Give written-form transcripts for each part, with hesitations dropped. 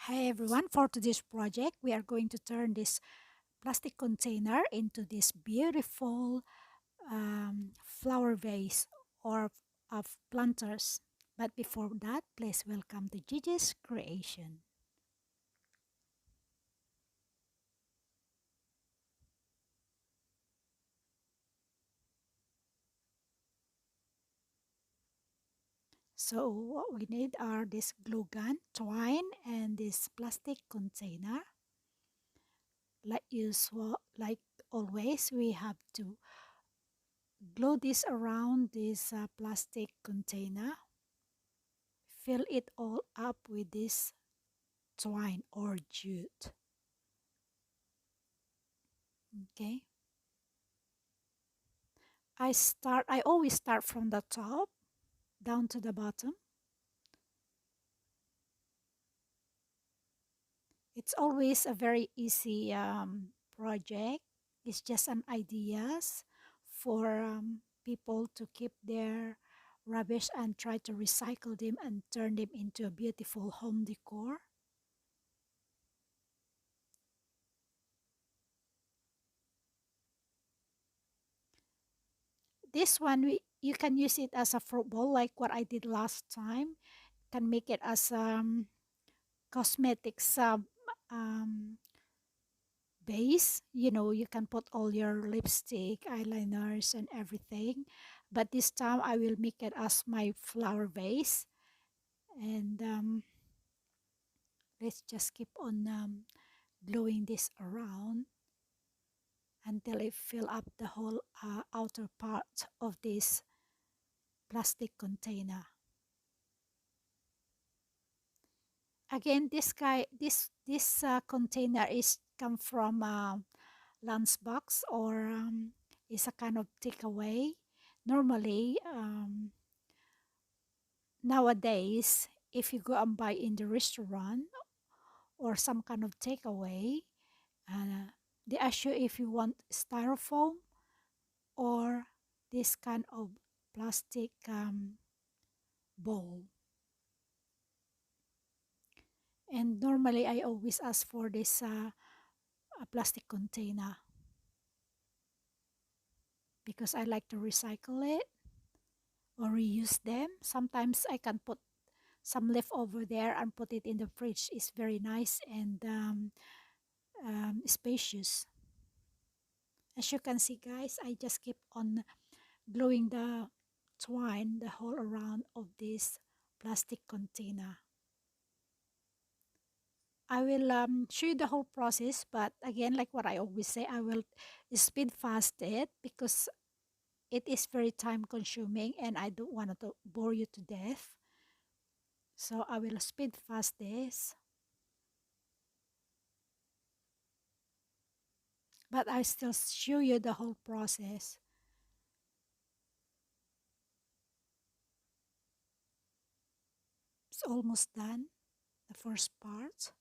Hi everyone, for today's project, we are going to turn this plastic container into this beautiful flower vase or of planters. But before that, please welcome to Gigi's creation. So what we need are this glue gun, twine, and this plastic container. Like always, we have to glue this around this plastic container. Fill it all up with this twine or jute. Okay. I always start from the top down to the bottom. It's always a very easy project. It's just an ideas for people to keep their rubbish and try to recycle them and turn them into a beautiful home decor. This one you can use it as a fruit bowl like what I did last time. Can make it as cosmetics um, base. You can put all your lipstick, eyeliners, and everything. But this time I will make it as my flower vase. And let's just keep on gluing this around until it fill up the whole outer part of this plastic container. Again, this container is come from lunchbox or is a kind of takeaway. Normally, nowadays, if you go and buy in the restaurant or some kind of takeaway, uh, they ask you if you want styrofoam or this kind of plastic bowl. And normally, I always ask for this a plastic container because I like to recycle it or reuse them. Sometimes I can put some leftover there and put it in the fridge. It's very nice and spacious. As you can see, guys, I just keep on gluing the twine the whole around of this plastic container. I will show you the whole process, but again, like what I always say, I will speed fast it because it is very time consuming and I don't want to bore you to death. So I will speed fast this, but I still show you the whole process. It's almost done, the first part.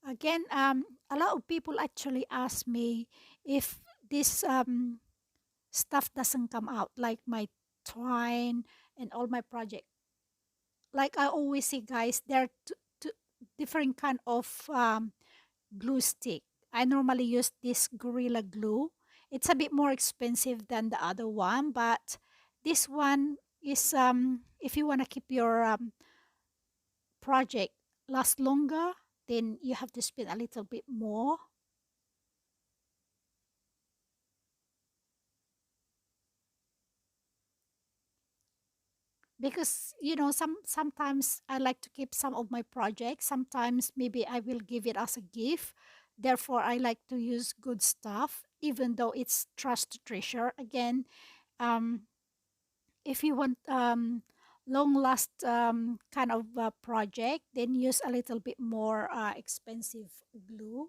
Again, a lot of people actually ask me if this stuff doesn't come out, like my twine and all my project. Like I always say, guys, there are different kind of glue stick. I normally use this Gorilla Glue. It's a bit more expensive than the other one, but this one is if you want to keep your project last longer, then you have to spend a little bit more. Because sometimes I like to keep some of my projects. Sometimes maybe I will give it as a gift. Therefore, I like to use good stuff, even though it's trash to treasure. Again, um, if you want long last kind of project, then use a little bit more expensive glue.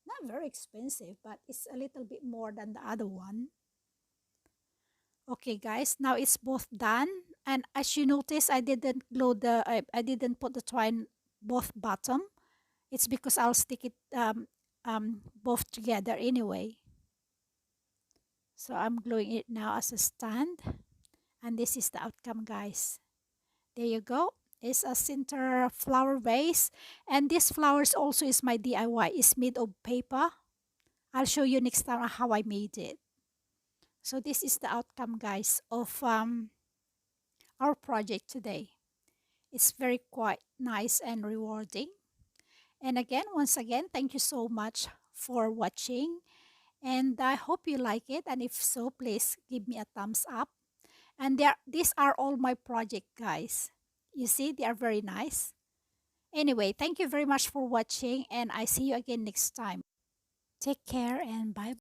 Not very expensive, but it's a little bit more than the other one. Okay, guys, now it's both done. And as you notice, I didn't glue I didn't put the twine both bottom. It's because I'll stick it both together anyway. So I'm gluing it now as a stand. And this is the outcome, guys. There you go. It's a center flower vase. And this flowers also is my DIY. It's made of paper. I'll show you next time how I made it. So this is the outcome, guys, of our project today. It's very quite nice and rewarding. And again, once again, thank you so much for watching. And I hope you like it. And if so, please give me a thumbs up. And these are all my project, guys. You see, they are very nice. Anyway, thank you very much for watching, and I see you again next time. Take care and bye.